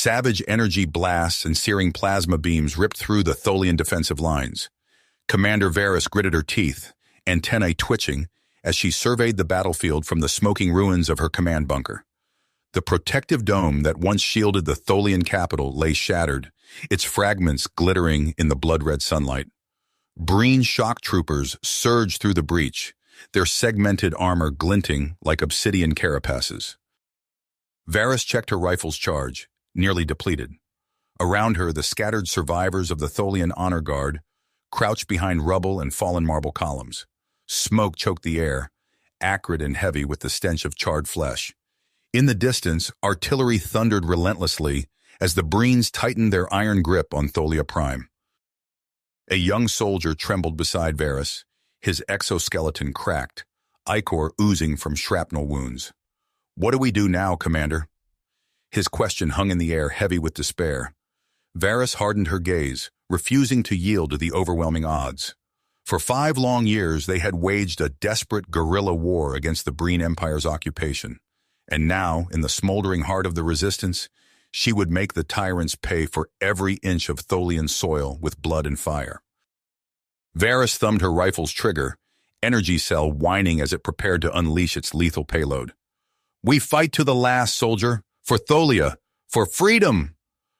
Savage energy blasts and searing plasma beams ripped through the Tholian defensive lines. Commander Varys gritted her teeth, antennae twitching, as she surveyed the battlefield from the smoking ruins of her command bunker. The protective dome that once shielded the Tholian capital lay shattered, its fragments glittering in the blood-red sunlight. Breen shock troopers surged through the breach, their segmented armor glinting like obsidian carapaces. Varys checked her rifle's charge, nearly depleted. Around her, the scattered survivors of the Tholian honor guard crouched behind rubble and fallen marble columns. Smoke choked the air, acrid and heavy with the stench of charred flesh. In the distance, artillery thundered relentlessly as the Breens tightened their iron grip on Tholia Prime. A young soldier trembled beside Varys, his exoskeleton cracked, ichor oozing from shrapnel wounds. "What do we do now, Commander?" His question hung in the air, heavy with despair. Varys hardened her gaze, refusing to yield to the overwhelming odds. For 5 long years, they had waged a desperate guerrilla war against the Breen Empire's occupation. And now, in the smoldering heart of the resistance, she would make the tyrants pay for every inch of Tholian soil with blood and fire. Varys thumbed her rifle's trigger, energy cell whining as it prepared to unleash its lethal payload. "We fight to the last, soldier! For Tholia! For freedom!"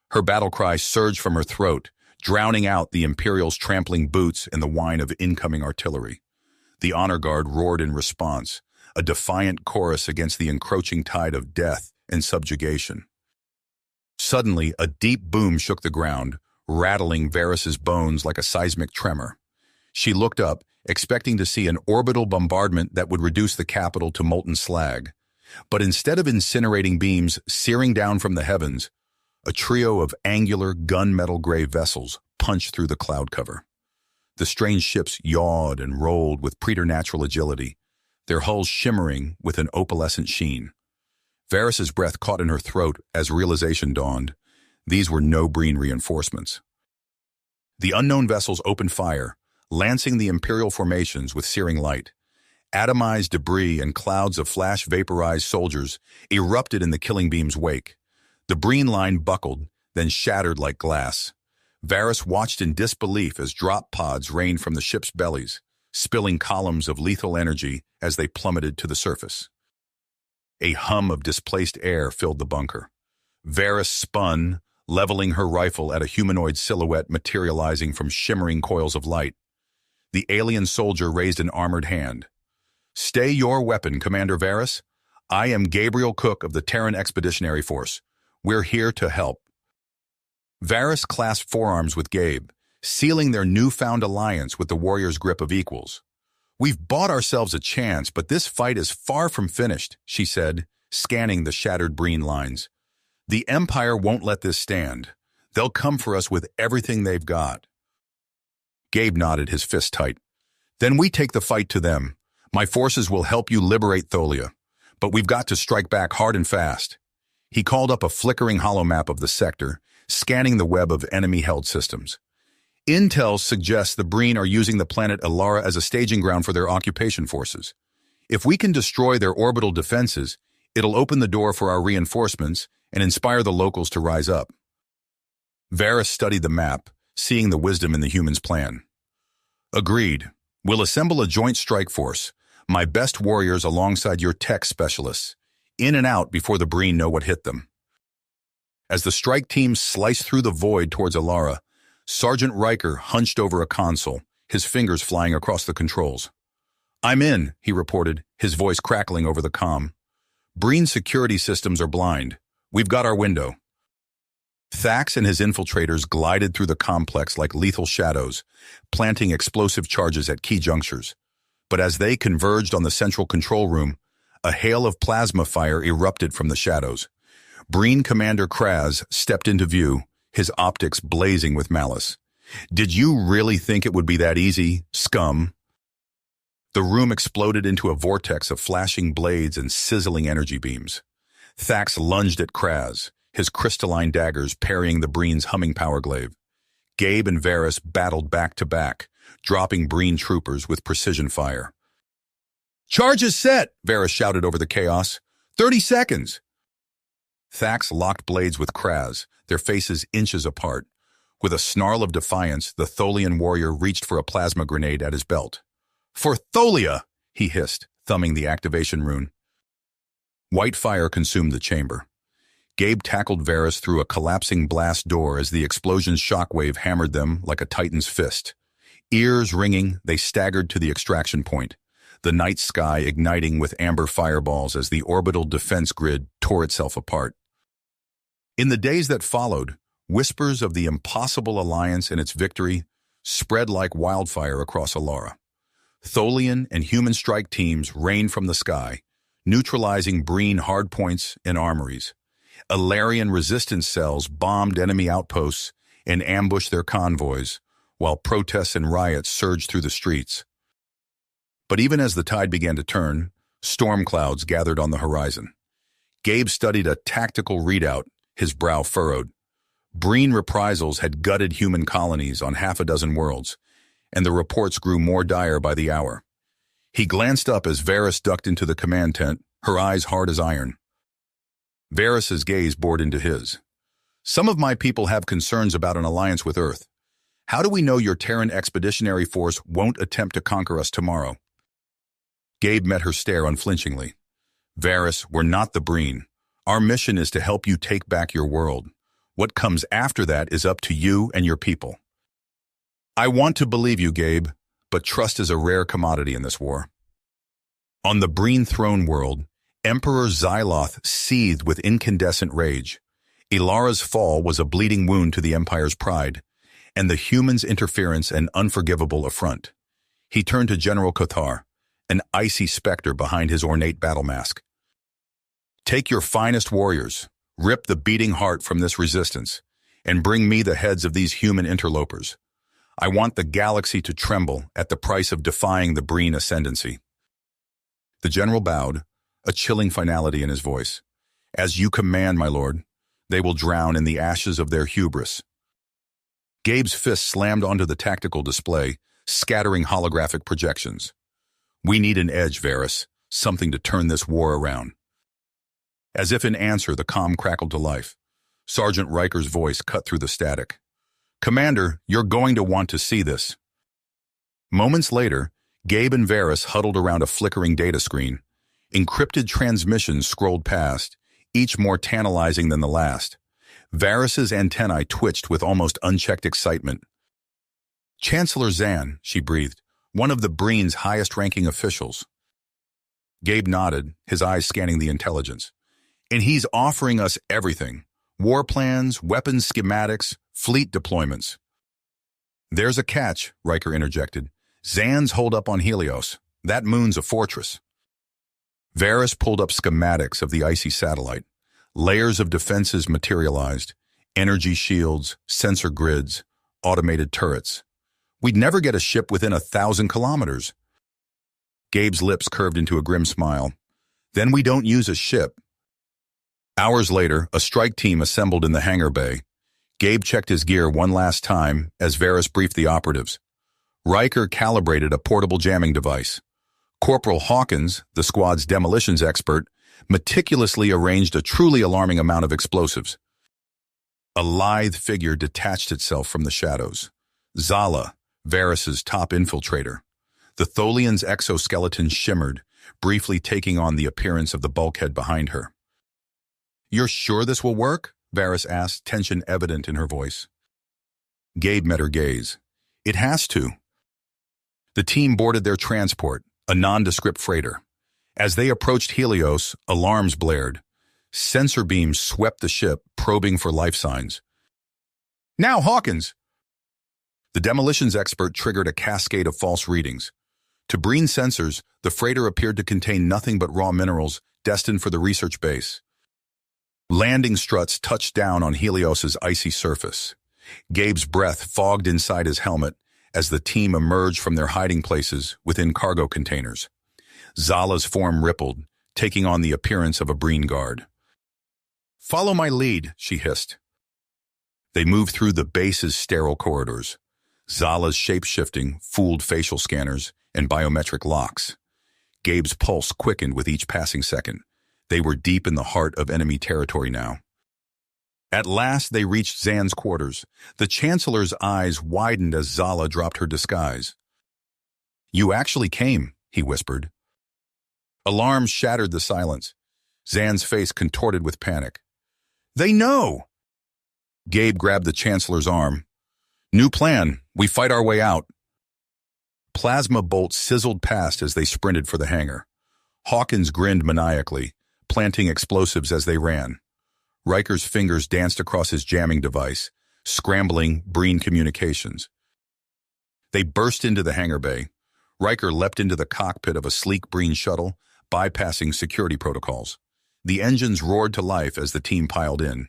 Her battle cry surged from her throat, drowning out the Imperial's trampling boots and the whine of incoming artillery. The honor guard roared in response, a defiant chorus against the encroaching tide of death and subjugation. Suddenly, a deep boom shook the ground, rattling Varys's bones like a seismic tremor. She looked up, expecting to see an orbital bombardment that would reduce the capital to molten slag. But instead of incinerating beams searing down from the heavens, a trio of angular gunmetal gray vessels punched through the cloud cover. The strange ships yawed and rolled with preternatural agility, their hulls shimmering with an opalescent sheen. Varys's breath caught in her throat as realization dawned. These were no Breen reinforcements. The unknown vessels opened fire, lancing the Imperial formations with searing light. Atomized debris and clouds of flash-vaporized soldiers erupted in the killing beam's wake. The Breen line buckled, then shattered like glass. Varys watched in disbelief as drop pods rained from the ship's bellies, spilling columns of lethal energy as they plummeted to the surface. A hum of displaced air filled the bunker. Varys spun, leveling her rifle at a humanoid silhouette materializing from shimmering coils of light. The alien soldier raised an armored hand. "Stay your weapon, Commander Varys. I am Gabriel Cook of the Terran Expeditionary Force. We're here to help." Varys clasped forearms with Gabe, sealing their newfound alliance with the warrior's grip of equals. "We've bought ourselves a chance, but this fight is far from finished," she said, scanning the shattered Breen lines. "The Empire won't let this stand. They'll come for us with everything they've got." Gabe nodded, his fist tight. "Then we take the fight to them. My forces will help you liberate Tholia, but we've got to strike back hard and fast." He called up a flickering holomap of the sector, scanning the web of enemy-held systems. "Intel suggests the Breen are using the planet Alara as a staging ground for their occupation forces. If we can destroy their orbital defenses, it'll open the door for our reinforcements and inspire the locals to rise up." Varys studied the map, seeing the wisdom in the humans' plan. "Agreed. We'll assemble a joint strike force, my best warriors alongside your tech specialists, in and out before the Breen know what hit them." As the strike team sliced through the void towards Alara, Sergeant Riker hunched over a console, his fingers flying across the controls. "I'm in," he reported, his voice crackling over the comm. "Breen security systems are blind. We've got our window." Thax and his infiltrators glided through the complex like lethal shadows, planting explosive charges at key junctures. But as they converged on the central control room, a hail of plasma fire erupted from the shadows. Breen Commander Kraz stepped into view, his optics blazing with malice. "Did you really think it would be that easy, scum?" The room exploded into a vortex of flashing blades and sizzling energy beams. Thax lunged at Kraz, his crystalline daggers parrying the Breen's humming power glaive. Gabe and Varys battled back to back, dropping Breen troopers with precision fire. "Charge is set!" Varys shouted over the chaos. 30 seconds! Thax locked blades with Kraz, their faces inches apart. With a snarl of defiance, the Tholian warrior reached for a plasma grenade at his belt. "For Tholia!" he hissed, thumbing the activation rune. White fire consumed the chamber. Gabe tackled Varys through a collapsing blast door as the explosion's shockwave hammered them like a titan's fist. Ears ringing, they staggered to the extraction point, the night sky igniting with amber fireballs as the orbital defense grid tore itself apart. In the days that followed, whispers of the impossible alliance and its victory spread like wildfire across Alara. Tholian and human strike teams rained from the sky, neutralizing Breen hardpoints and armories. Illyrian resistance cells bombed enemy outposts and ambushed their convoys, while protests and riots surged through the streets. But even as the tide began to turn, storm clouds gathered on the horizon. Gabe studied a tactical readout, his brow furrowed. Breen reprisals had gutted human colonies on half a dozen worlds, and the reports grew more dire by the hour. He glanced up as Varys ducked into the command tent, her eyes hard as iron. Varys's gaze bored into his. "Some of my people have concerns about an alliance with Earth. How do we know your Terran expeditionary force won't attempt to conquer us tomorrow?" Gabe met her stare unflinchingly. "Varys, we're not the Breen. Our mission is to help you take back your world. What comes after that is up to you and your people." "I want to believe you, Gabe, but trust is a rare commodity in this war." On the Breen throne world, Emperor Xyloth seethed with incandescent rage. Ilara's fall was a bleeding wound to the Empire's pride, and the humans' interference an unforgivable affront. He turned to General Kothar, an icy specter behind his ornate battle mask. "Take your finest warriors, rip the beating heart from this resistance, and bring me the heads of these human interlopers. I want the galaxy to tremble at the price of defying the Breen ascendancy." The general bowed, a chilling finality in his voice. "As you command, my lord, they will drown in the ashes of their hubris." Gabe's fist slammed onto the tactical display, scattering holographic projections. "We need an edge, Varys, something to turn this war around." As if in answer, the comm crackled to life. Sergeant Riker's voice cut through the static. "Commander, you're going to want to see this." Moments later, Gabe and Varys huddled around a flickering data screen. Encrypted transmissions scrolled past, each more tantalizing than the last. Varys's antennae twitched with almost unchecked excitement. "Chancellor Zan," she breathed, "one of the Breen's highest-ranking officials." Gabe nodded, his eyes scanning the intelligence. "And he's offering us everything. War plans, weapons schematics, fleet deployments." "There's a catch," Riker interjected. "Zan's hold up on Helios. That moon's a fortress." Varys pulled up schematics of the icy satellite. Layers of defenses materialized. Energy shields, sensor grids, automated turrets. "We'd never get a ship within 1,000 kilometers. Gabe's lips curved into a grim smile. "Then we don't use a ship." Hours later, a strike team assembled in the hangar bay. Gabe checked his gear one last time as Varys briefed the operatives. Riker calibrated a portable jamming device. Corporal Hawkins, the squad's demolitions expert, meticulously arranged a truly alarming amount of explosives. A lithe figure detached itself from the shadows. Zala, Varys's top infiltrator. The Tholian's exoskeleton shimmered, briefly taking on the appearance of the bulkhead behind her. "You're sure this will work?" Varys asked, tension evident in her voice. Gabe met her gaze. "It has to." The team boarded their transport, a nondescript freighter. As they approached Helios, alarms blared. Sensor beams swept the ship, probing for life signs. "Now, Hawkins!" The demolitions expert triggered a cascade of false readings. To Breen sensors, the freighter appeared to contain nothing but raw minerals destined for the research base. Landing struts touched down on Helios's icy surface. Gabe's breath fogged inside his helmet as the team emerged from their hiding places within cargo containers. Zala's form rippled, taking on the appearance of a Breen guard. "Follow my lead," she hissed. They moved through the base's sterile corridors. Zala's shape-shifting fooled facial scanners and biometric locks. Gabe's pulse quickened with each passing second. They were deep in the heart of enemy territory now. At last they reached Zan's quarters. The Chancellor's eyes widened as Zala dropped her disguise. "You actually came," he whispered. Alarm shattered the silence. Zan's face contorted with panic. "They know!" Gabe grabbed the Chancellor's arm. "New plan. We fight our way out." Plasma bolts sizzled past as they sprinted for the hangar. Hawkins grinned maniacally, planting explosives as they ran. Riker's fingers danced across his jamming device, scrambling Breen communications. They burst into the hangar bay. Riker leapt into the cockpit of a sleek Breen shuttle, bypassing security protocols. The engines roared to life as the team piled in.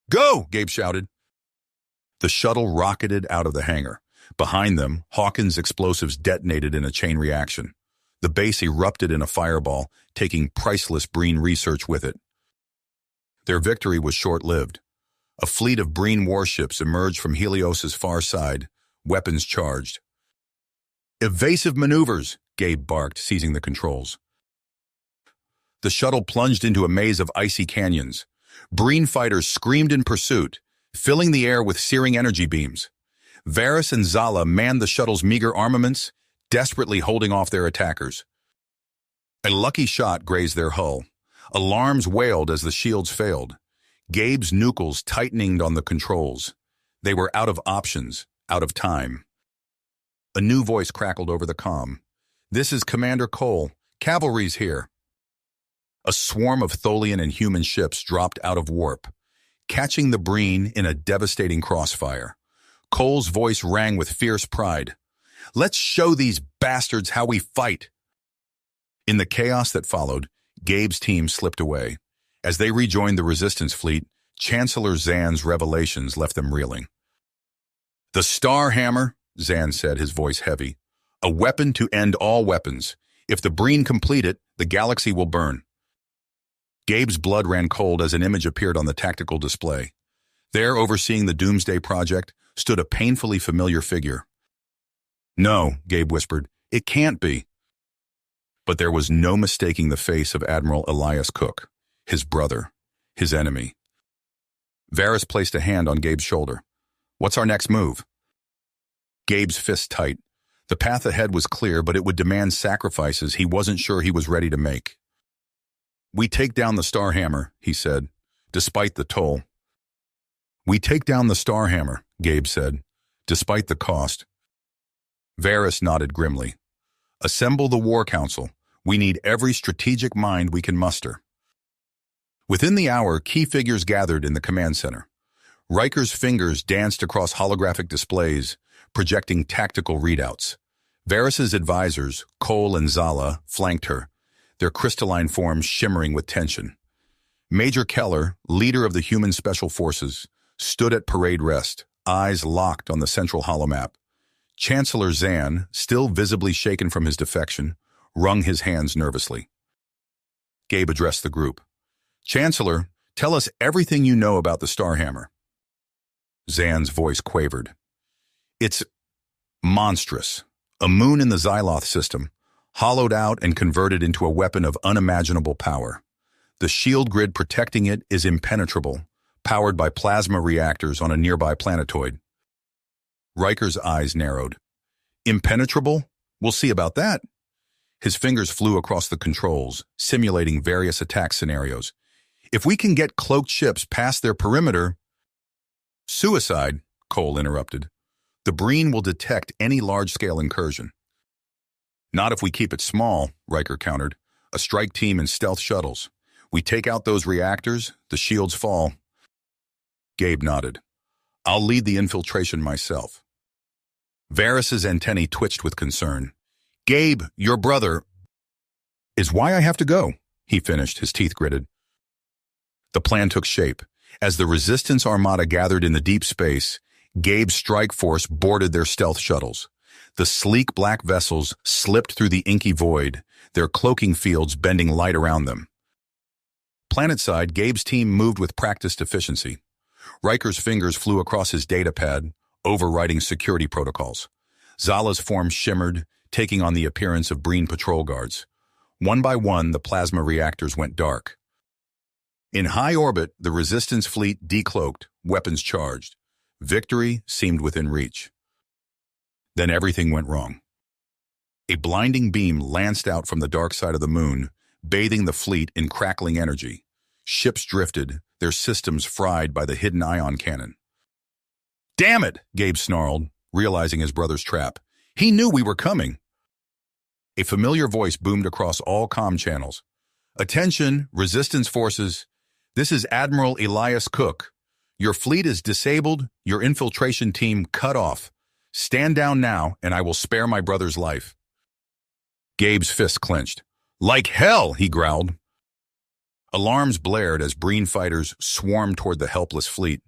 "Go!" Gabe shouted. The shuttle rocketed out of the hangar. Behind them, Hawkins' explosives detonated in a chain reaction. The base erupted in a fireball, taking priceless Breen research with it. Their victory was short-lived. A fleet of Breen warships emerged from Helios's far side, weapons charged. "Evasive maneuvers," Gabe barked, seizing the controls. The shuttle plunged into a maze of icy canyons. Breen fighters screamed in pursuit, filling the air with searing energy beams. Varys and Zala manned the shuttle's meager armaments, desperately holding off their attackers. A lucky shot grazed their hull. Alarms wailed as the shields failed. Gabe's nucleus tightened on the controls. They were out of options, out of time. A new voice crackled over the comm. "This is Commander Cole. Cavalry's here." A swarm of Tholian and human ships dropped out of warp, catching the Breen in a devastating crossfire. Cole's voice rang with fierce pride. "Let's show these bastards how we fight." In the chaos that followed, Gabe's team slipped away. As they rejoined the Resistance fleet, Chancellor Zan's revelations left them reeling. "The Star Hammer," Zan said, his voice heavy. "A weapon to end all weapons. If the Breen complete it, the galaxy will burn." Gabe's blood ran cold as an image appeared on the tactical display. There, overseeing the Doomsday Project, stood a painfully familiar figure. "No," Gabe whispered, "it can't be." But there was no mistaking the face of Admiral Elias Cook, his brother, his enemy. Varys placed a hand on Gabe's shoulder. "What's our next move?" Gabe's fist tight. The path ahead was clear, but it would demand sacrifices he wasn't sure he was ready to make. "We take down the Star Hammer," he said, "despite the toll." "We take down the Star Hammer," Gabe said, "despite the cost." Varys nodded grimly. "Assemble the War Council. We need every strategic mind we can muster." Within the hour, key figures gathered in the command center. Riker's fingers danced across holographic displays, projecting tactical readouts. Varys's advisors, Cole and Zala, flanked her, their crystalline forms shimmering with tension. Major Keller, leader of the human special forces, stood at parade rest, eyes locked on the central holomap. Chancellor Zan, still visibly shaken from his defection, wrung his hands nervously. Gabe addressed the group. "Chancellor, tell us everything you know about the Starhammer." Zan's voice quavered. "It's monstrous. A moon in the Xyloth system, hollowed out and converted into a weapon of unimaginable power. The shield grid protecting it is impenetrable, powered by plasma reactors on a nearby planetoid." Riker's eyes narrowed. "Impenetrable? We'll see about that." His fingers flew across the controls, simulating various attack scenarios. "If we can get cloaked ships past their perimeter—" "Suicide," Cole interrupted. "The Breen will detect any large-scale incursion." "Not if we keep it small," Riker countered. "A strike team and stealth shuttles. We take out those reactors, the shields fall." Gabe nodded. "I'll lead the infiltration myself." Varys's antennae twitched with concern. "Gabe, your brother—" "Is why I have to go," he finished, his teeth gritted. The plan took shape. As the Resistance Armada gathered in the deep space, Gabe's strike force boarded their stealth shuttles. The sleek black vessels slipped through the inky void, their cloaking fields bending light around them. Planetside, Gabe's team moved with practiced efficiency. Riker's fingers flew across his datapad, overriding security protocols. Zala's form shimmered, taking on the appearance of Breen patrol guards. One by one, the plasma reactors went dark. In high orbit, the Resistance fleet decloaked, weapons charged. Victory seemed within reach. Then everything went wrong. A blinding beam lanced out from the dark side of the moon, bathing the fleet in crackling energy. Ships drifted, their systems fried by the hidden ion cannon. "Damn it!" Gabe snarled, realizing his brother's trap. He knew we were coming. A familiar voice boomed across all comm channels. "Attention, Resistance forces. This is Admiral Elias Cook. Your fleet is disabled, your infiltration team cut off. Stand down now, and I will spare my brother's life." Gabe's fist clenched. "Like hell," he growled. Alarms blared as Breen fighters swarmed toward the helpless fleet.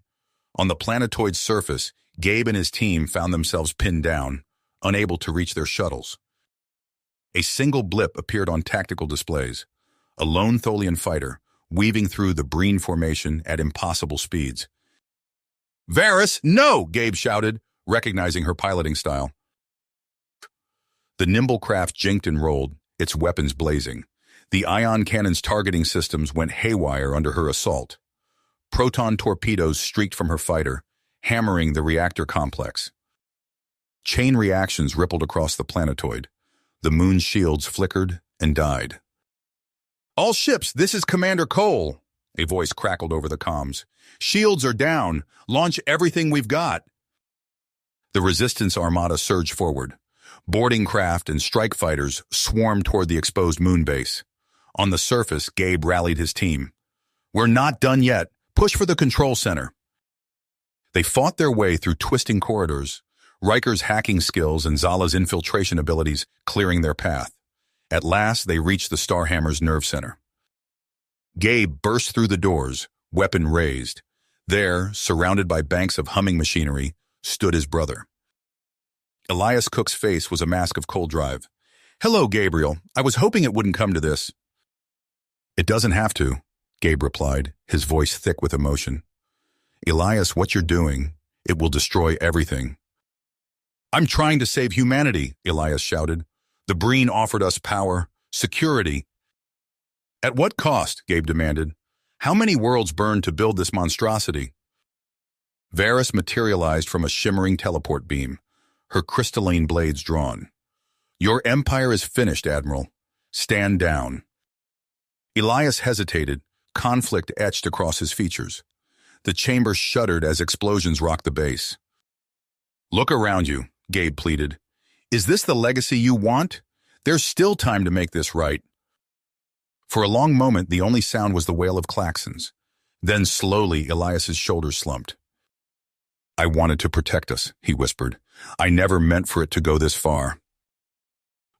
On the planetoid's surface, Gabe and his team found themselves pinned down, unable to reach their shuttles. A single blip appeared on tactical displays. A lone Tholian fighter, weaving through the Breen formation at impossible speeds. "Varys, no!" Gabe shouted, recognizing her piloting style. The nimble craft jinked and rolled, its weapons blazing. The ion cannon's targeting systems went haywire under her assault. Proton torpedoes streaked from her fighter, hammering the reactor complex. Chain reactions rippled across the planetoid. The moon's shields flickered and died. "All ships, this is Commander Cole," a voice crackled over the comms. "Shields are down. Launch everything we've got." The Resistance armada surged forward. Boarding craft and strike fighters swarmed toward the exposed moon base. On the surface, Gabe rallied his team. "We're not done yet. Push for the control center." They fought their way through twisting corridors, Riker's hacking skills and Zala's infiltration abilities clearing their path. At last, they reached the Starhammer's nerve center. Gabe burst through the doors, weapon raised. There, surrounded by banks of humming machinery, stood his brother. Elias Cook's face was a mask of cold drive. "Hello, Gabriel. I was hoping it wouldn't come to this." "It doesn't have to," Gabe replied, his voice thick with emotion. "Elias, what you're doing, it will destroy everything." "I'm trying to save humanity," Elias shouted. "The Breen offered us power, security." "At what cost?" Gabe demanded. "How many worlds burned to build this monstrosity?" Varys materialized from a shimmering teleport beam, her crystalline blades drawn. "Your empire is finished, Admiral. Stand down." Elias hesitated, conflict etched across his features. The chamber shuddered as explosions rocked the base. "Look around you," Gabe pleaded. "Is this the legacy you want? There's still time to make this right." For a long moment, the only sound was the wail of klaxons. Then slowly, Elias's shoulders slumped. "I wanted to protect us," he whispered. "I never meant for it to go this far."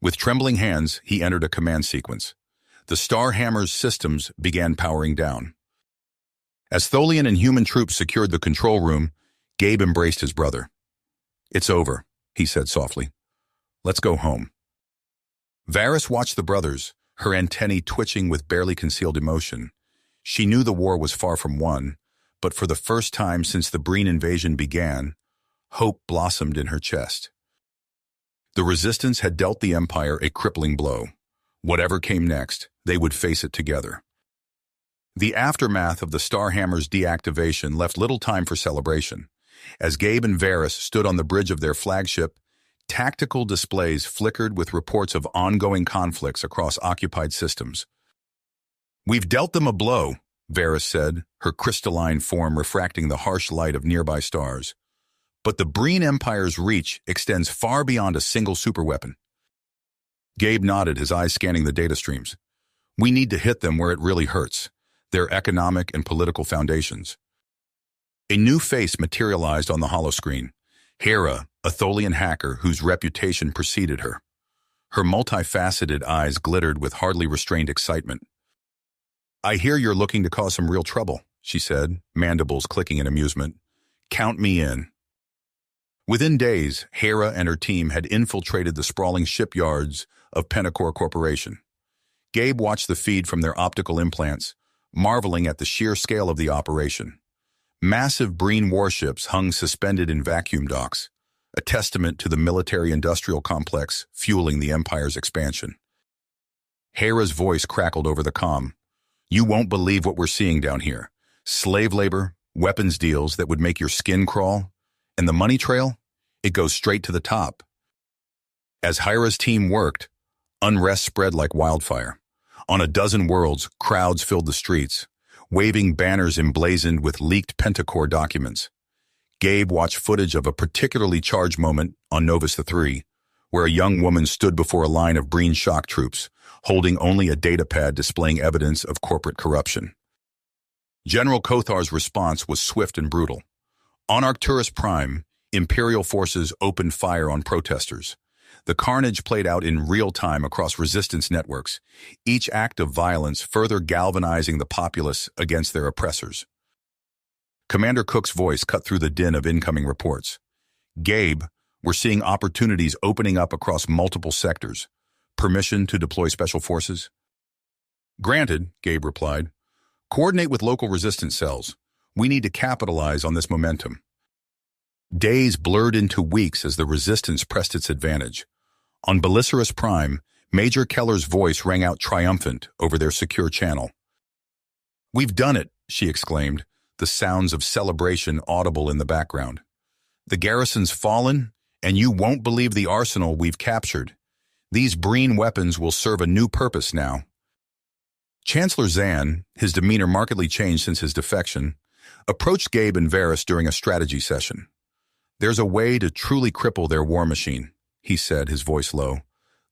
With trembling hands, he entered a command sequence. The Starhammer's systems began powering down. As Tholian and human troops secured the control room, Gabe embraced his brother. "It's over," he said softly. "Let's go home." Varys watched the brothers, her antennae twitching with barely concealed emotion. She knew the war was far from won, but for the first time since the Breen invasion began, hope blossomed in her chest. The Resistance had dealt the Empire a crippling blow. Whatever came next, they would face it together. The aftermath of the Starhammer's deactivation left little time for celebration. As Gabe and Varys stood on the bridge of their flagship, tactical displays flickered with reports of ongoing conflicts across occupied systems. "We've dealt them a blow," Varys said, her crystalline form refracting the harsh light of nearby stars. "But the Breen Empire's reach extends far beyond a single superweapon." Gabe nodded, his eyes scanning the data streams. "We need to hit them where it really hurts, their economic and political foundations." A new face materialized on the holoscreen. Hera, a Tholian hacker whose reputation preceded her. Her multifaceted eyes glittered with hardly restrained excitement. "I hear you're looking to cause some real trouble," she said, mandibles clicking in amusement. "Count me in." Within days, Hera and her team had infiltrated the sprawling shipyards of Pentacor Corporation. Gabe watched the feed from their optical implants, marveling at the sheer scale of the operation. Massive Breen warships hung suspended in vacuum docks, a testament to the military-industrial complex fueling the Empire's expansion. Hera's voice crackled over the comm. You won't believe what we're seeing down here. Slave labor, weapons deals that would make your skin crawl. And the money trail? It goes straight to the top. As Hera's team worked, unrest spread like wildfire. On a dozen worlds, crowds filled the streets, waving banners emblazoned with leaked Pentacore documents. Gabe watched footage of a particularly charged moment on Novus III, where a young woman stood before a line of Breen shock troops, holding only a datapad displaying evidence of corporate corruption. General Kothar's response was swift and brutal. On Arcturus Prime, Imperial forces opened fire on protesters. The carnage played out in real time across resistance networks, each act of violence further galvanizing the populace against their oppressors. Commander Cook's voice cut through the din of incoming reports. Gabe, we're seeing opportunities opening up across multiple sectors. Permission to deploy special forces? Granted, Gabe replied. Coordinate with local resistance cells. We need to capitalize on this momentum. Days blurred into weeks as the resistance pressed its advantage. On Bellicerus Prime, Major Keller's voice rang out triumphant over their secure channel. We've done it, she exclaimed, the sounds of celebration audible in the background. The garrison's fallen, and you won't believe the arsenal we've captured. These Breen weapons will serve a new purpose now. Chancellor Zan, his demeanor markedly changed since his defection, approached Gabe and Varys during a strategy session. There's a way to truly cripple their war machine, he said, his voice low.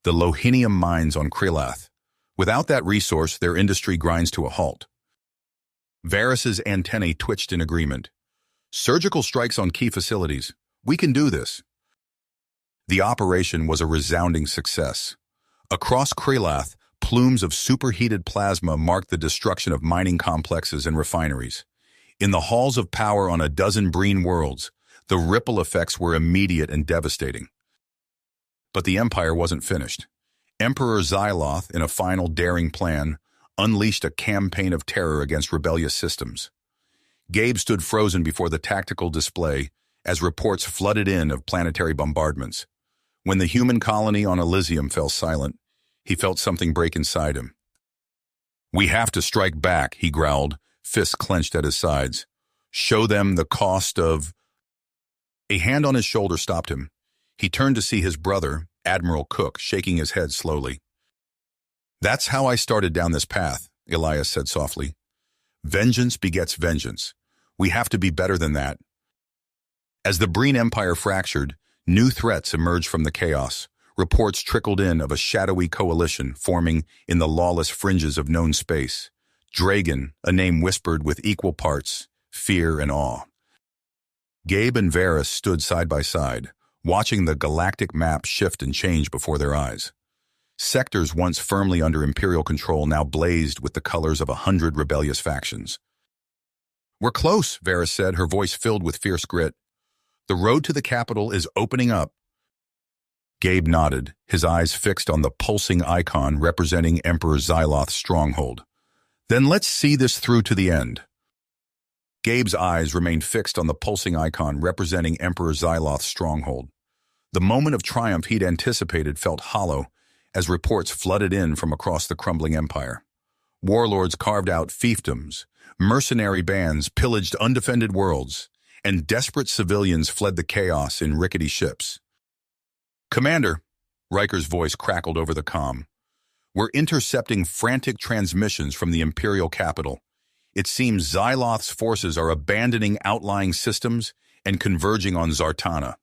The Lohinium mines on Krilath. Without that resource, their industry grinds to a halt. Varys's antennae twitched in agreement. Surgical strikes on key facilities. We can do this. The operation was a resounding success. Across Krilath, plumes of superheated plasma marked the destruction of mining complexes and refineries. In the halls of power on a dozen Breen worlds, the ripple effects were immediate and devastating. But the Empire wasn't finished. Emperor Xyloth, in a final daring plan, unleashed a campaign of terror against rebellious systems. Gabe stood frozen before the tactical display as reports flooded in of planetary bombardments. When the human colony on Elysium fell silent, he felt something break inside him. We have to strike back, he growled, fists clenched at his sides. Show them the cost of... A hand on his shoulder stopped him. He turned to see his brother, Admiral Cook, shaking his head slowly. That's how I started down this path, Elias said softly. Vengeance begets vengeance. We have to be better than that. As the Breen Empire fractured, new threats emerged from the chaos. Reports trickled in of a shadowy coalition forming in the lawless fringes of known space. Dragon, a name whispered with equal parts, fear and awe. Gabe and Varys stood side by side, watching the galactic map shift and change before their eyes. Sectors once firmly under Imperial control now blazed with the colors of 100 rebellious factions. We're close, Varys said, her voice filled with fierce grit. The road to the capital is opening up. Gabe nodded, his eyes fixed on the pulsing icon representing Emperor Xyloth's stronghold. Then let's see this through to the end. Gabe's eyes remained fixed on the pulsing icon representing Emperor Xyloth's stronghold. The moment of triumph he'd anticipated felt hollow as reports flooded in from across the crumbling empire. Warlords carved out fiefdoms, mercenary bands pillaged undefended worlds, and desperate civilians fled the chaos in rickety ships. Commander, Riker's voice crackled over the comm. We're intercepting frantic transmissions from the Imperial capital. It seems Xyloth's forces are abandoning outlying systems and converging on Zartana.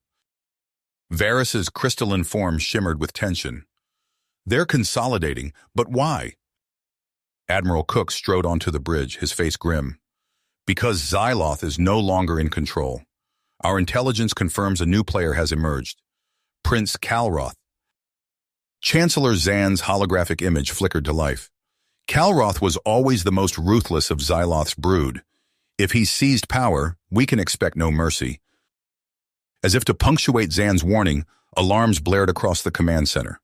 Varys's crystalline form shimmered with tension. They're consolidating, but why? Admiral Cook strode onto the bridge, his face grim. Because Xyloth is no longer in control. Our intelligence confirms a new player has emerged. Prince Kalroth. Chancellor Zan's holographic image flickered to life. Kalroth was always the most ruthless of Xyloth's brood. If he seized power, we can expect no mercy. As if to punctuate Zan's warning, alarms blared across the command center.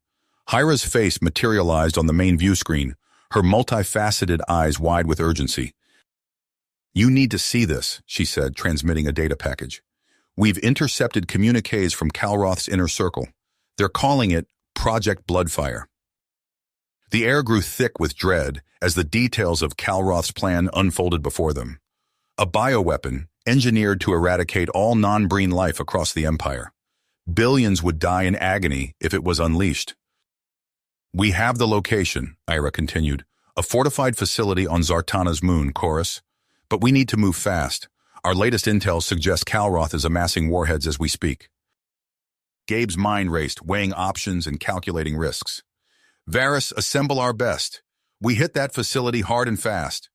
Hyra's face materialized on the main view screen, her multifaceted eyes wide with urgency. You need to see this, she said, transmitting a data package. We've intercepted communiques from Kalroth's inner circle. They're calling it Project Bloodfire. The air grew thick with dread as the details of Kalroth's plan unfolded before them. A bioweapon engineered to eradicate all non-Breen life across the Empire. Billions would die in agony if it was unleashed. "We have the location," Ira continued. "A fortified facility on Zartana's moon, Chorus. But we need to move fast. Our latest intel suggests Kalroth is amassing warheads as we speak." Gabe's mind raced, weighing options and calculating risks. "Varys, assemble our best. We hit that facility hard and fast."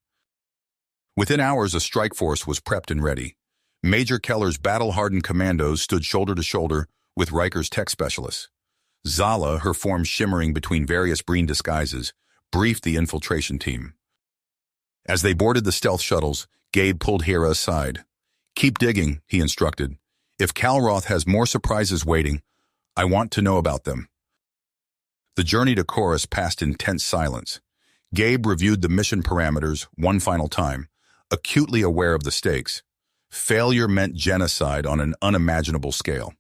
Within hours, a strike force was prepped and ready. Major Keller's battle-hardened commandos stood shoulder to shoulder with Riker's tech specialists. Zala, her form shimmering between various Breen disguises, briefed the infiltration team. As they boarded the stealth shuttles, Gabe pulled Hera aside. "Keep digging," he instructed. "If Kalroth has more surprises waiting, I want to know about them." The journey to Chorus passed in tense silence. Gabe reviewed the mission parameters one final time, acutely aware of the stakes. Failure meant genocide on an unimaginable scale.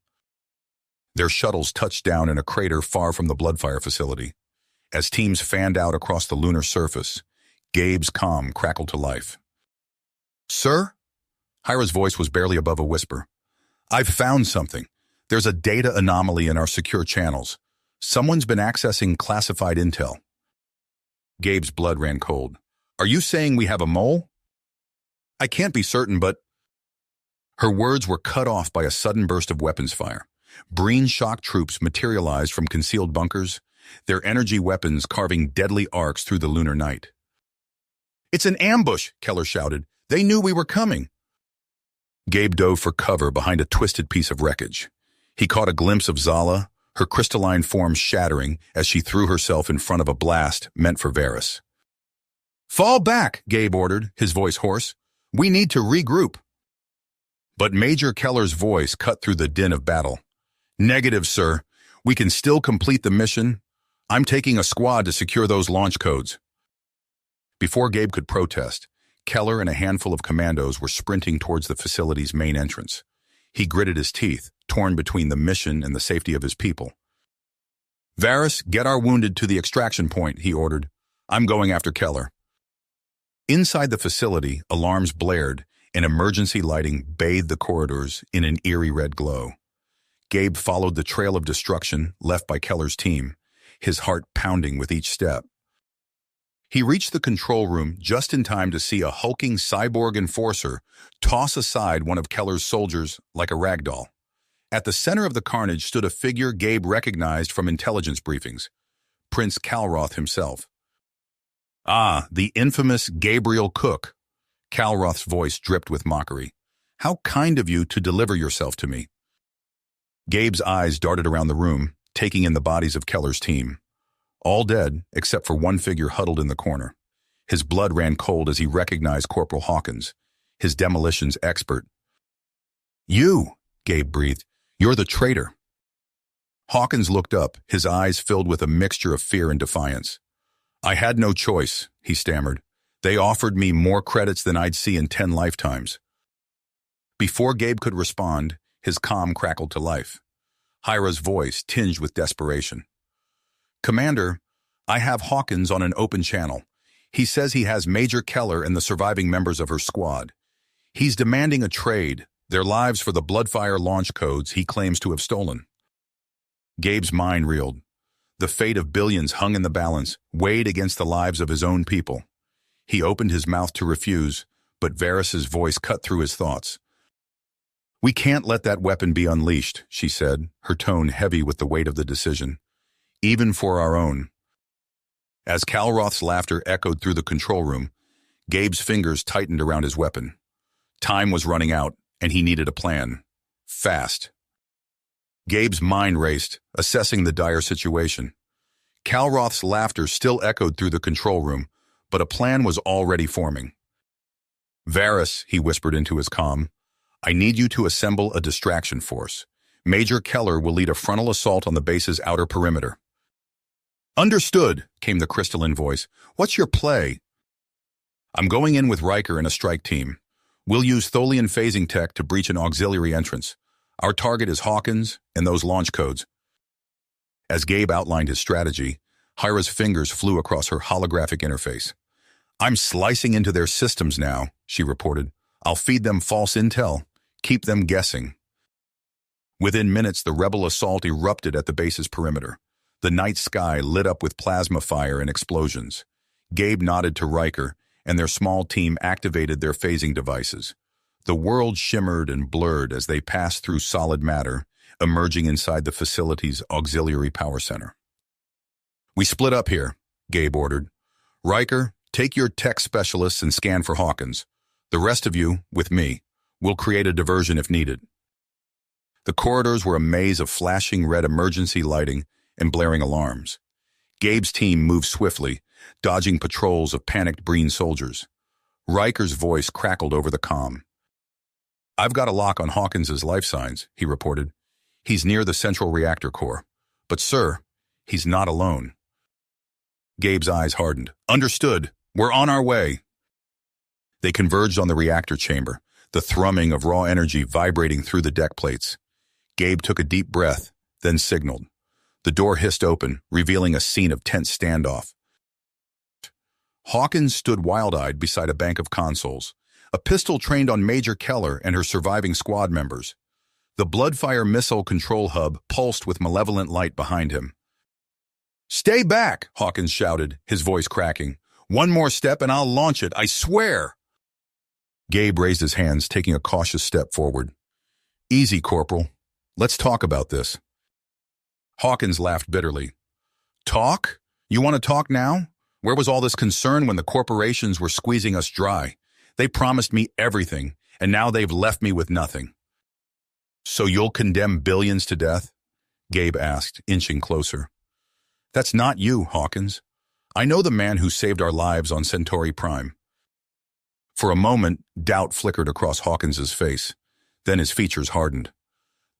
Their shuttles touched down in a crater far from the Bloodfire facility. As teams fanned out across the lunar surface, Gabe's comm crackled to life. "Sir?" Hira's voice was barely above a whisper. "I've found something. There's a data anomaly in our secure channels. Someone's been accessing classified intel." Gabe's blood ran cold. "Are you saying we have a mole?" "I can't be certain, but—" Her words were cut off by a sudden burst of weapons fire. Breen shock troops materialized from concealed bunkers, their energy weapons carving deadly arcs through the lunar night. "It's an ambush!" Keller shouted. "They knew we were coming!" Gabe dove for cover behind a twisted piece of wreckage. He caught a glimpse of Zala, her crystalline form shattering as she threw herself in front of a blast meant for Varys. "Fall back!" Gabe ordered, his voice hoarse. "We need to regroup." But Major Keller's voice cut through the din of battle. "Negative, sir. We can still complete the mission. I'm taking a squad to secure those launch codes." Before Gabe could protest, Keller and a handful of commandos were sprinting towards the facility's main entrance. He gritted his teeth, torn between the mission and the safety of his people. "Varys, get our wounded to the extraction point," he ordered. "I'm going after Keller." Inside the facility, alarms blared, and emergency lighting bathed the corridors in an eerie red glow. Gabe followed the trail of destruction left by Keller's team, his heart pounding with each step. He reached the control room just in time to see a hulking cyborg enforcer toss aside one of Keller's soldiers like a rag doll. At the center of the carnage stood a figure Gabe recognized from intelligence briefings, Prince Kalroth himself. "Ah, the infamous Gabriel Cook." Kalroth's voice dripped with mockery. "How kind of you to deliver yourself to me." Gabe's eyes darted around the room, taking in the bodies of Keller's team. All dead, except for one figure huddled in the corner. His blood ran cold as he recognized Corporal Hawkins, his demolitions expert. "You," Gabe breathed. "You're the traitor." Hawkins looked up, his eyes filled with a mixture of fear and defiance. "I had no choice," he stammered. "They offered me more credits than I'd see in 10 lifetimes." Before Gabe could respond, his comm crackled to life. Hira's voice tinged with desperation. "Commander, I have Hawkins on an open channel. He says he has Major Keller and the surviving members of her squad. He's demanding a trade, their lives for the Bloodfire launch codes he claims to have stolen." Gabe's mind reeled. The fate of billions hung in the balance, weighed against the lives of his own people. He opened his mouth to refuse, but Varys's voice cut through his thoughts. "We can't let that weapon be unleashed," she said, her tone heavy with the weight of the decision. "Even for our own." As Kalroth's laughter echoed through the control room, Gabe's fingers tightened around his weapon. Time was running out, and he needed a plan. Fast. Gabe's mind raced, assessing the dire situation. Kalroth's laughter still echoed through the control room, but a plan was already forming. "Varys," he whispered into his comm, "I need you to assemble a distraction force. Major Keller will lead a frontal assault on the base's outer perimeter." "Understood," came the crystalline voice. "What's your play?" "I'm going in with Riker and a strike team. We'll use Tholian phasing tech to breach an auxiliary entrance. Our target is Hawkins and those launch codes." As Gabe outlined his strategy, Hyra's fingers flew across her holographic interface. I'm slicing into their systems now, she reported. I'll feed them false intel, keep them guessing. Within minutes, the rebel assault erupted at the base's perimeter. The night sky lit up with plasma fire and explosions. Gabe nodded to Riker, and their small team activated their phasing devices. The world shimmered and blurred as they passed through solid matter, emerging inside the facility's auxiliary power center. We split up here, Gabe ordered. Riker, take your tech specialists and scan for Hawkins. The rest of you, with me, will create a diversion if needed. The corridors were a maze of flashing red emergency lighting and blaring alarms. Gabe's team moved swiftly, dodging patrols of panicked Breen soldiers. Riker's voice crackled over the comm. I've got a lock on Hawkins's life signs, he reported. He's near the central reactor core. But, sir, he's not alone. Gabe's eyes hardened. Understood. We're on our way. They converged on the reactor chamber, the thrumming of raw energy vibrating through the deck plates. Gabe took a deep breath, then signaled. The door hissed open, revealing a scene of tense standoff. Hawkins stood wild-eyed beside a bank of consoles, a pistol trained on Major Keller and her surviving squad members. The Bloodfire missile control hub pulsed with malevolent light behind him. Stay back, Hawkins shouted, his voice cracking. One more step and I'll launch it, I swear! Gabe raised his hands, taking a cautious step forward. Easy, Corporal. Let's talk about this. Hawkins laughed bitterly. Talk? You want to talk now? Where was all this concern when the corporations were squeezing us dry? They promised me everything, and now they've left me with nothing. So you'll condemn billions to death? Gabe asked, inching closer. That's not you, Hawkins. I know the man who saved our lives on Centauri Prime. For a moment, doubt flickered across Hawkins's face. Then his features hardened.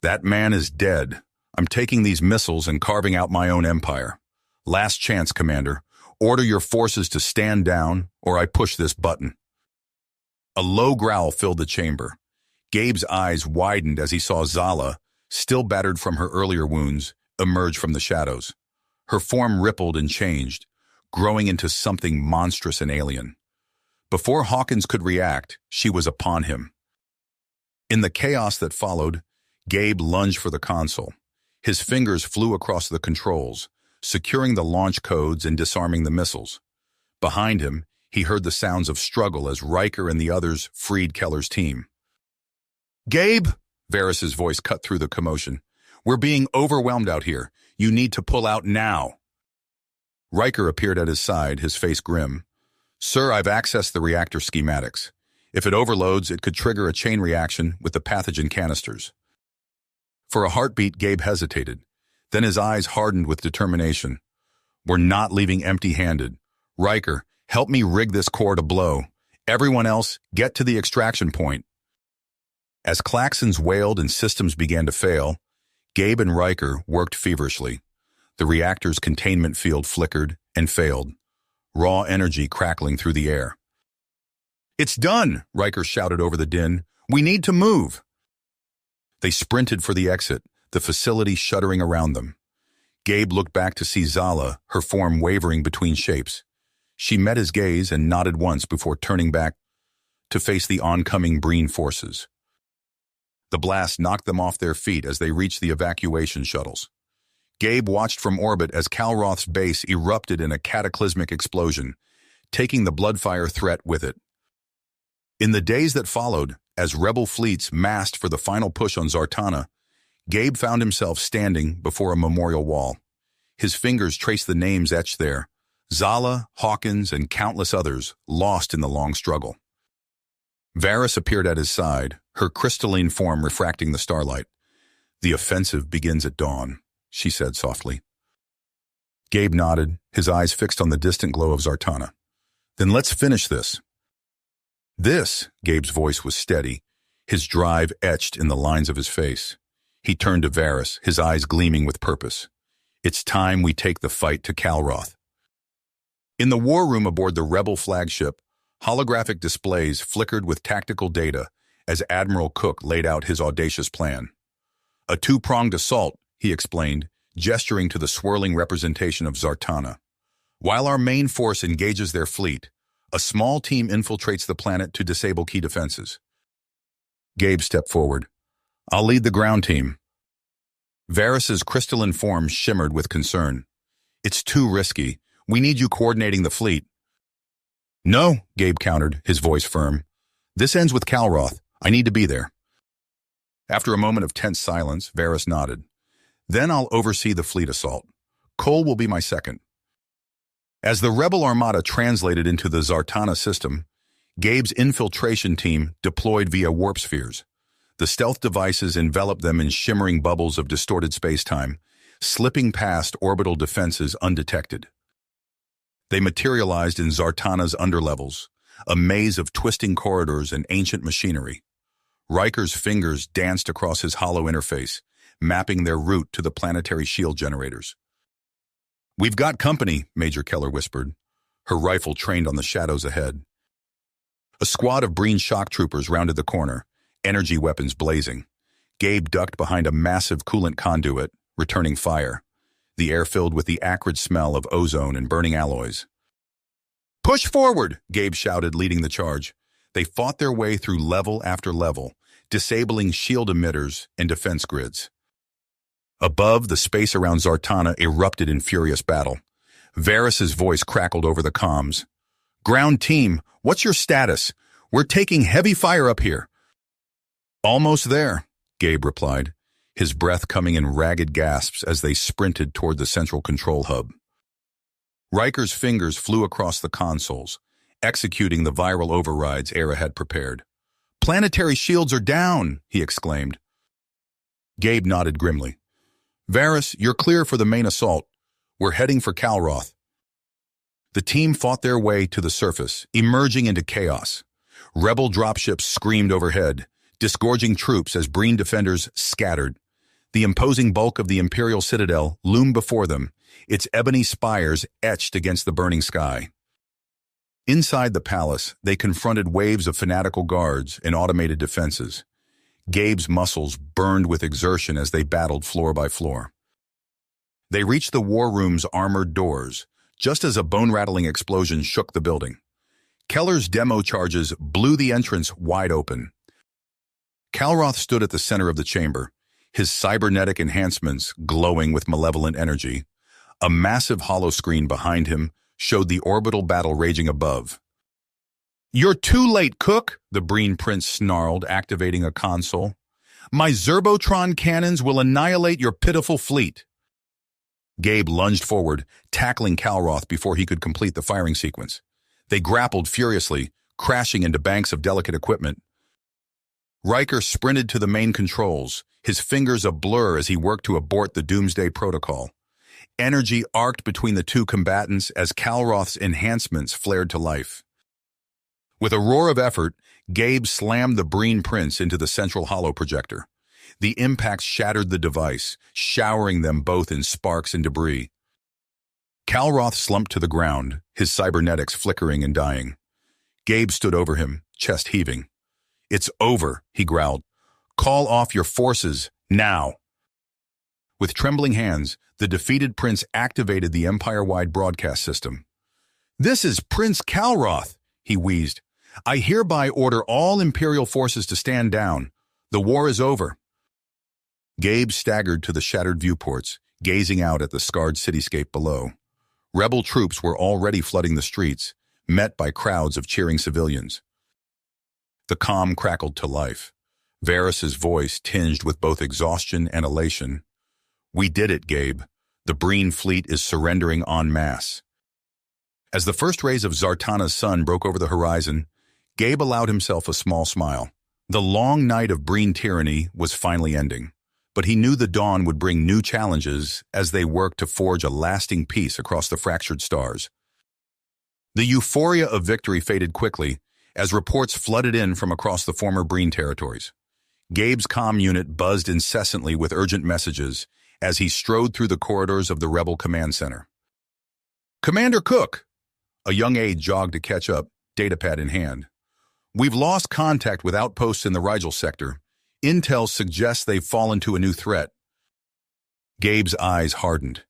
That man is dead. I'm taking these missiles and carving out my own empire. Last chance, Commander. Order your forces to stand down, or I push this button. A low growl filled the chamber. Gabe's eyes widened as he saw Zala, still battered from her earlier wounds, emerge from the shadows. Her form rippled and changed, growing into something monstrous and alien. Before Hawkins could react, she was upon him. In the chaos that followed, Gabe lunged for the console. His fingers flew across the controls, securing the launch codes and disarming the missiles. Behind him, he heard the sounds of struggle as Riker and the others freed Keller's team. Gabe, Varys's voice cut through the commotion. We're being overwhelmed out here. You need to pull out now. Riker appeared at his side, his face grim. Sir, I've accessed the reactor schematics. If it overloads, it could trigger a chain reaction with the pathogen canisters. For a heartbeat, Gabe hesitated. Then his eyes hardened with determination. We're not leaving empty-handed. Riker, help me rig this core to blow. Everyone else, get to the extraction point. As klaxons wailed and systems began to fail, Gabe and Riker worked feverishly. The reactor's containment field flickered and failed, raw energy crackling through the air. It's done, Riker shouted over the din. We need to move. They sprinted for the exit, the facility shuddering around them. Gabe looked back to see Zala, her form wavering between shapes. She met his gaze and nodded once before turning back to face the oncoming Breen forces. The blast knocked them off their feet as they reached the evacuation shuttles. Gabe watched from orbit as Kalroth's base erupted in a cataclysmic explosion, taking the Bloodfire threat with it. In the days that followed, as rebel fleets massed for the final push on Zartana, Gabe found himself standing before a memorial wall. His fingers traced the names etched there, Zala, Hawkins, and countless others lost in the long struggle. Varys appeared at his side, her crystalline form refracting the starlight. The offensive begins at dawn, she said softly. Gabe nodded, his eyes fixed on the distant glow of Zartana. Then let's finish this. This, Gabe's voice was steady, his drive etched in the lines of his face. He turned to Varys, his eyes gleaming with purpose. It's time we take the fight to Kalroth. In the war room aboard the rebel flagship, holographic displays flickered with tactical data as Admiral Cook laid out his audacious plan. A two-pronged assault, he explained, gesturing to the swirling representation of Zartana. While our main force engages their fleet, a small team infiltrates the planet to disable key defenses. Gabe stepped forward. I'll lead the ground team. Varys's crystalline form shimmered with concern. It's too risky. We need you coordinating the fleet. No, Gabe countered, his voice firm. This ends with Calroth. I need to be there. After a moment of tense silence, Varys nodded. Then I'll oversee the fleet assault. Cole will be my second. As the rebel armada translated into the Zartana system, Gabe's infiltration team deployed via warp spheres. The stealth devices enveloped them in shimmering bubbles of distorted space-time, slipping past orbital defenses undetected. They materialized in Zartana's underlevels, a maze of twisting corridors and ancient machinery. Riker's fingers danced across his hollow interface, mapping their route to the planetary shield generators. We've got company, Major Keller whispered, her rifle trained on the shadows ahead. A squad of Breen shock troopers rounded the corner, energy weapons blazing. Gabe ducked behind a massive coolant conduit, returning fire, the air filled with the acrid smell of ozone and burning alloys. Push forward, Gabe shouted, leading the charge. They fought their way through level after level, disabling shield emitters and defense grids. Above, the space around Zartana erupted in furious battle. Varys's voice crackled over the comms. Ground team, what's your status? We're taking heavy fire up here. Almost there, Gabe replied, his breath coming in ragged gasps as they sprinted toward the central control hub. Riker's fingers flew across the consoles, executing the viral overrides Era had prepared. Planetary shields are down, he exclaimed. Gabe nodded grimly. Varys, you're clear for the main assault. We're heading for Calroth. The team fought their way to the surface, emerging into chaos. Rebel dropships screamed overhead, disgorging troops as Breen defenders scattered. The imposing bulk of the Imperial Citadel loomed before them, its ebony spires etched against the burning sky. Inside the palace, they confronted waves of fanatical guards and automated defenses. Gabe's muscles burned with exertion as they battled floor by floor. They reached the war room's armored doors, just as a bone-rattling explosion shook the building. Keller's demo charges blew the entrance wide open. Calroth stood at the center of the chamber, his cybernetic enhancements glowing with malevolent energy. A massive holoscreen behind him showed the orbital battle raging above. You're too late, Cook, the Breen Prince snarled, activating a console. My Zerbotron cannons will annihilate your pitiful fleet. Gabe lunged forward, tackling Calroth before he could complete the firing sequence. They grappled furiously, crashing into banks of delicate equipment. Riker sprinted to the main controls, his fingers a blur as he worked to abort the Doomsday Protocol. Energy arced between the two combatants as Calroth's enhancements flared to life. With a roar of effort, Gabe slammed the Breen Prince into the central holo projector. The impact shattered the device, showering them both in sparks and debris. Calroth slumped to the ground, his cybernetics flickering and dying. Gabe stood over him, chest heaving. It's over, he growled. Call off your forces, now. With trembling hands, the defeated prince activated the Empire-wide broadcast system. This is Prince Calroth, he wheezed. I hereby order all Imperial forces to stand down. The war is over. Gabe staggered to the shattered viewports, gazing out at the scarred cityscape below. Rebel troops were already flooding the streets, met by crowds of cheering civilians. The comm crackled to life, Varys's voice tinged with both exhaustion and elation. We did it, Gabe. The Breen fleet is surrendering en masse. As the first rays of Zartana's sun broke over the horizon, Gabe allowed himself a small smile. The long night of Breen tyranny was finally ending, but he knew the dawn would bring new challenges as they worked to forge a lasting peace across the fractured stars. The euphoria of victory faded quickly as reports flooded in from across the former Breen territories. Gabe's comm unit buzzed incessantly with urgent messages as he strode through the corridors of the rebel command center. Commander Cook! A young aide jogged to catch up, datapad in hand. We've lost contact with outposts in the Rigel sector. Intel suggests they've fallen to a new threat. Gabe's eyes hardened.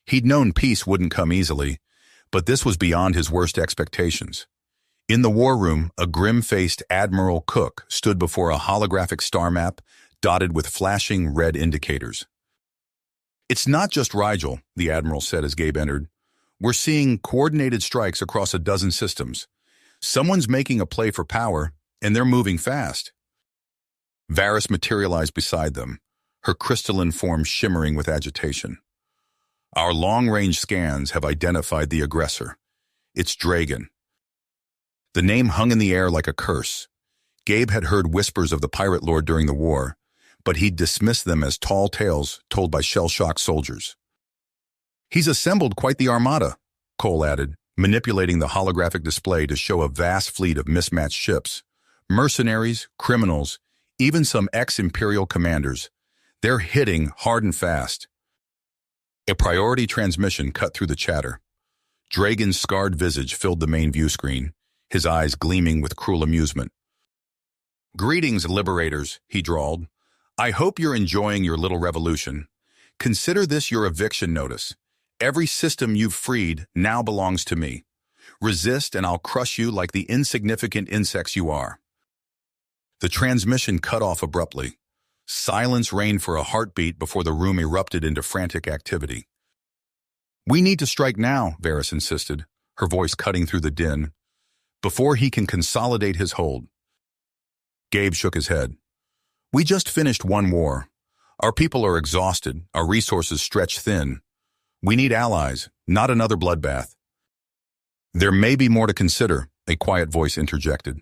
He'd known peace wouldn't come easily, But this was beyond his worst expectations. In the war room, a grim-faced Admiral Cook stood before a holographic star map dotted with flashing red indicators. "It's not just Rigel," the Admiral said as Gabe entered. "We're seeing coordinated strikes across a dozen systems. Someone's making a play for power, and they're moving fast." Varys materialized beside them, her crystalline form shimmering with agitation. "Our long-range scans have identified the aggressor. It's Dragon." The name hung in the air like a curse. Gabe had heard whispers of the Pirate Lord during the war, but he'd dismissed them as tall tales told by shell-shocked soldiers. "He's assembled quite the armada," Cole added, manipulating the holographic display to show a vast fleet of mismatched ships. "Mercenaries, criminals, even some ex-Imperial commanders. They're hitting hard and fast." A priority transmission cut through the chatter. Dragon's scarred visage filled the main view screen, his eyes gleaming with cruel amusement. "Greetings, liberators," he drawled. "I hope you're enjoying your little revolution. Consider this your eviction notice. Every system you've freed now belongs to me. Resist and I'll crush you like the insignificant insects you are." The transmission cut off abruptly. Silence reigned for a heartbeat before the room erupted into frantic activity. "We need to strike now," Varys insisted, her voice cutting through the din, "before he can consolidate his hold." Gabe shook his head. "We just finished one war. Our people are exhausted, our resources stretched thin. We need allies, not another bloodbath." "There may be more to consider," a quiet voice interjected.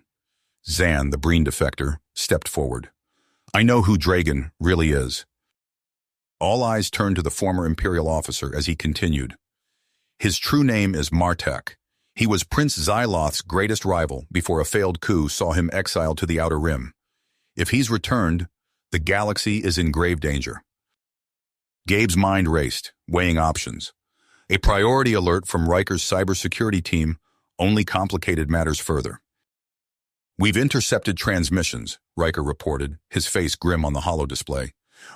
Zan, the Breen defector, stepped forward. "I know who Dragon really is." All eyes turned to the former Imperial officer as he continued. "His true name is Martek. He was Prince Xyloth's greatest rival before a failed coup saw him exiled to the Outer Rim. If he's returned, the galaxy is in grave danger." Gabe's mind raced, weighing options. A priority alert from Riker's cybersecurity team only complicated matters further. "We've intercepted transmissions," Riker reported, his face grim on the holo display.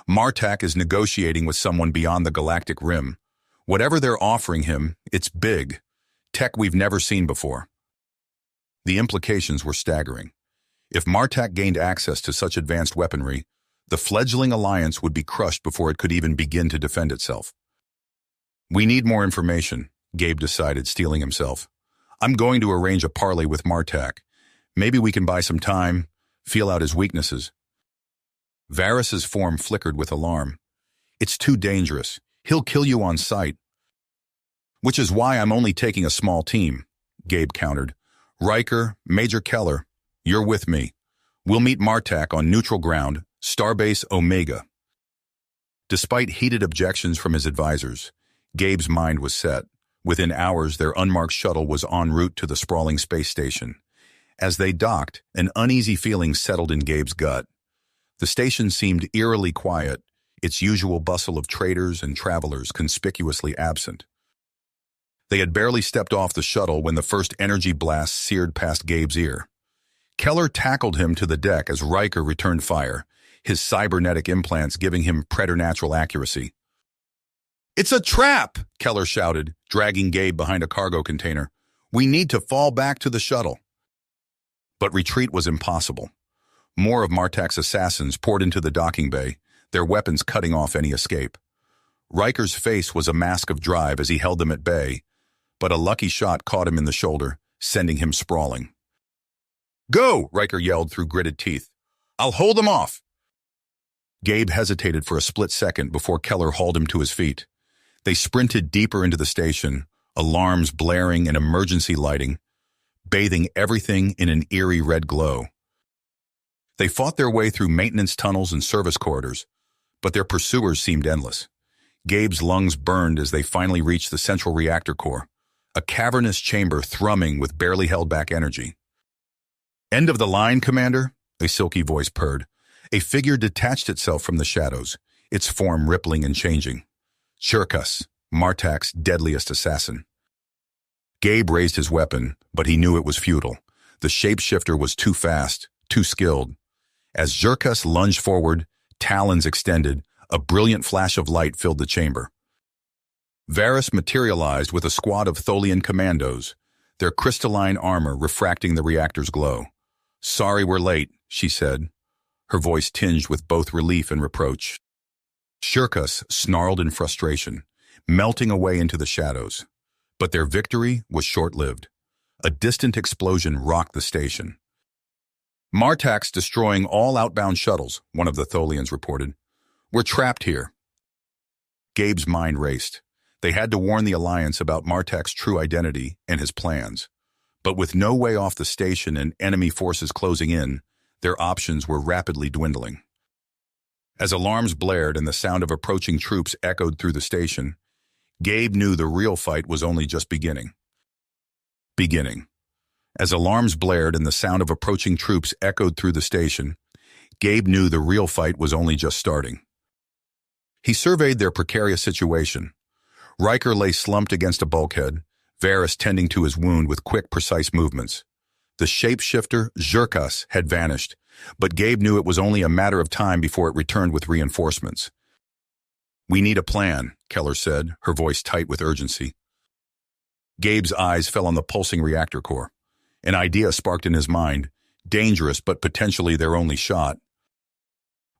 "Martek is negotiating with someone beyond the galactic rim. Whatever they're offering him, it's big. Tech we've never seen before." The implications were staggering. If Martek gained access to such advanced weaponry, the fledgling alliance would be crushed before it could even begin to defend itself. "We need more information," Gabe decided, steeling himself. "I'm going to arrange a parley with Martek. Maybe we can buy some time, feel out his weaknesses." Varys's form flickered with alarm. "It's too dangerous. He'll kill you on sight." "Which is why I'm only taking a small team," Gabe countered. "Riker, Major Keller, you're with me. We'll meet Martek on neutral ground, Starbase Omega." Despite heated objections from his advisors, Gabe's mind was set. Within hours, their unmarked shuttle was en route to the sprawling space station. As they docked, an uneasy feeling settled in Gabe's gut. The station seemed eerily quiet, its usual bustle of traders and travelers conspicuously absent. They had barely stepped off the shuttle when the first energy blast seared past Gabe's ear. Keller tackled him to the deck as Riker returned fire, his cybernetic implants giving him preternatural accuracy. "It's a trap!" Keller shouted, dragging Gabe behind a cargo container. "We need to fall back to the shuttle." But retreat was impossible. More of Martek's assassins poured into the docking bay, their weapons cutting off any escape. Riker's face was a mask of drive as he held them at bay, but a lucky shot caught him in the shoulder, sending him sprawling. "Go!" Riker yelled through gritted teeth. "I'll hold them off!" Gabe hesitated for a split second before Keller hauled him to his feet. They sprinted deeper into the station, alarms blaring and emergency lighting, bathing everything in an eerie red glow. They fought their way through maintenance tunnels and service corridors, but their pursuers seemed endless. Gabe's lungs burned as they finally reached the central reactor core, a cavernous chamber thrumming with barely held back energy. "End of the line, Commander," a silky voice purred. A figure detached itself from the shadows, its form rippling and changing. Chirkas, Martek's deadliest assassin. Gabe raised his weapon, but he knew it was futile. The shapeshifter was too fast, too skilled. As Chirkas lunged forward, talons extended, a brilliant flash of light filled the chamber. Varys materialized with a squad of Tholian commandos, their crystalline armor refracting the reactor's glow. "Sorry we're late," she said, her voice tinged with both relief and reproach. Shirkush snarled in frustration, melting away into the shadows. But their victory was short-lived. A distant explosion rocked the station. "Martax destroying all outbound shuttles," one of the Tholians reported. "We're trapped here." Gabe's mind raced. They had to warn the Alliance about Martax's true identity and his plans. But with no way off the station and enemy forces closing in, their options were rapidly dwindling. As alarms blared and the sound of approaching troops echoed through the station, Gabe knew the real fight was only just beginning. As alarms blared and the sound of approaching troops echoed through the station, Gabe knew the real fight was only just starting. He surveyed their precarious situation. Riker lay slumped against a bulkhead, Varys tending to his wound with quick, precise movements. The shapeshifter, Shirkush, had vanished, but Gabe knew it was only a matter of time before it returned with reinforcements. "We need a plan," Keller said, her voice tight with urgency. Gabe's eyes fell on the pulsing reactor core. An idea sparked in his mind, dangerous but potentially their only shot.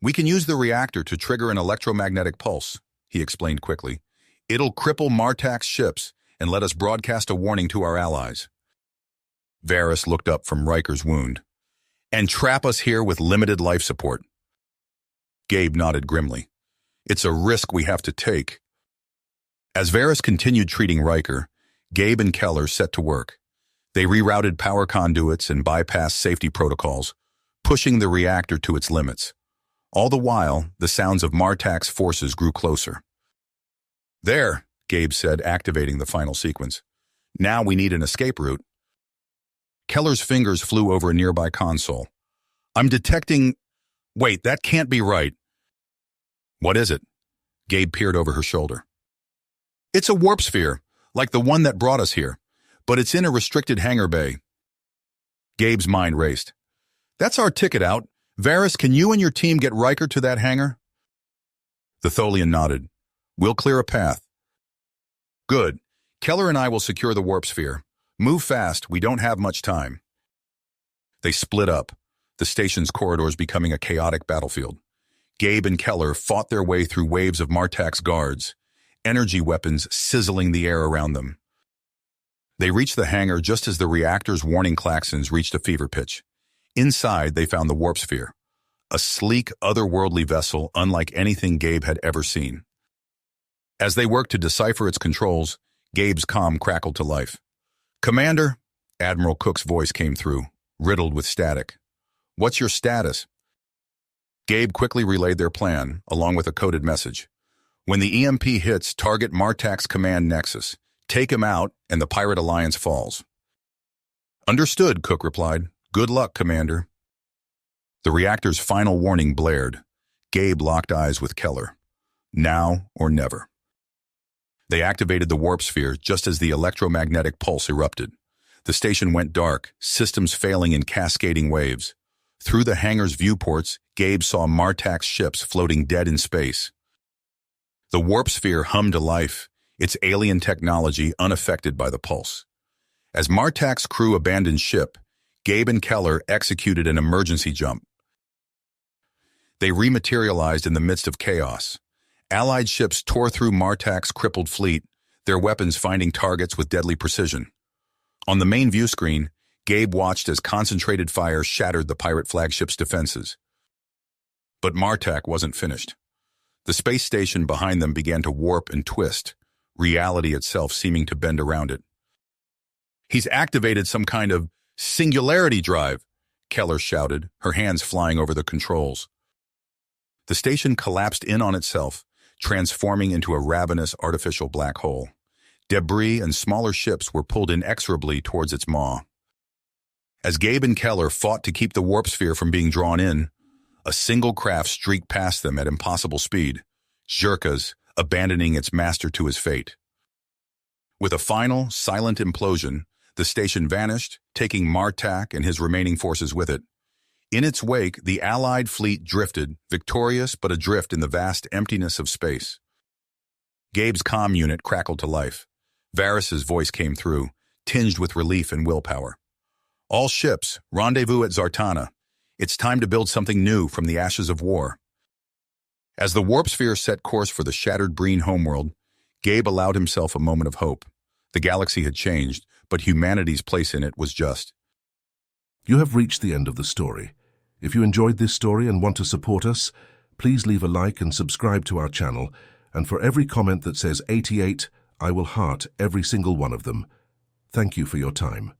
"We can use the reactor to trigger an electromagnetic pulse," he explained quickly. "It'll cripple Martax's ships and let us broadcast a warning to our allies." Varys looked up from Riker's wound. "And trap us here with limited life support." Gabe nodded grimly. "It's a risk we have to take." As Varys continued treating Riker, Gabe and Keller set to work. They rerouted power conduits and bypassed safety protocols, pushing the reactor to its limits. All the while, the sounds of Martax's forces grew closer. "There," Gabe said, activating the final sequence. "Now we need an escape route." Keller's fingers flew over a nearby console. "I'm detecting... Wait, that can't be right." "What is it?" Gabe peered over her shoulder. "It's a warp sphere, like the one that brought us here, but it's in a restricted hangar bay." Gabe's mind raced. "That's our ticket out. Varys, can you and your team get Riker to that hangar?" The Tholian nodded. "We'll clear a path." "Good. Keller and I will secure the warp sphere. Move fast, we don't have much time." They split up, the station's corridors becoming a chaotic battlefield. Gabe and Keller fought their way through waves of Martax's guards, energy weapons sizzling the air around them. They reached the hangar just as the reactor's warning klaxons reached a fever pitch. Inside, they found the warp sphere, a sleek, otherworldly vessel unlike anything Gabe had ever seen. As they worked to decipher its controls, Gabe's comm crackled to life. "Commander," Admiral Cook's voice came through, riddled with static. "What's your status?" Gabe quickly relayed their plan, along with a coded message. "When the EMP hits, target Martax's command nexus. Take him out, and the Pirate Alliance falls." "Understood," Cook replied. "Good luck, Commander." The reactor's final warning blared. Gabe locked eyes with Keller. Now or never. They activated the warp sphere just as the electromagnetic pulse erupted. The station went dark, systems failing in cascading waves. Through the hangar's viewports, Gabe saw Martax's ships floating dead in space. The warp sphere hummed to life, its alien technology unaffected by the pulse. As Martax's crew abandoned ship, Gabe and Keller executed an emergency jump. They rematerialized in the midst of chaos. Allied ships tore through Martax's crippled fleet, their weapons finding targets with deadly precision. On the main view screen, Gabe watched as concentrated fire shattered the pirate flagship's defenses. But Martax wasn't finished. The space station behind them began to warp and twist, reality itself seeming to bend around it. "He's activated some kind of singularity drive," Keller shouted, her hands flying over the controls. The station collapsed in on itself, transforming into a ravenous artificial black hole. Debris and smaller ships were pulled inexorably towards its maw. As Gabe and Keller fought to keep the warp sphere from being drawn in, a single craft streaked past them at impossible speed, Shirkush abandoning its master to his fate. With a final, silent implosion, the station vanished, taking Martax and his remaining forces with it. In its wake, the Allied fleet drifted, victorious but adrift in the vast emptiness of space. Gabe's comm unit crackled to life. Varys's voice came through, tinged with relief and willpower. All ships, rendezvous at Zartana. It's time to build something new from the ashes of war. As the warp sphere set course for the shattered Breen homeworld, Gabe allowed himself a moment of hope. The galaxy had changed, but humanity's place in it was just. You have reached the end of the story. If you enjoyed this story and want to support us, please leave a like and subscribe to our channel, and for every comment that says 88, I will heart every single one of them. Thank you for your time.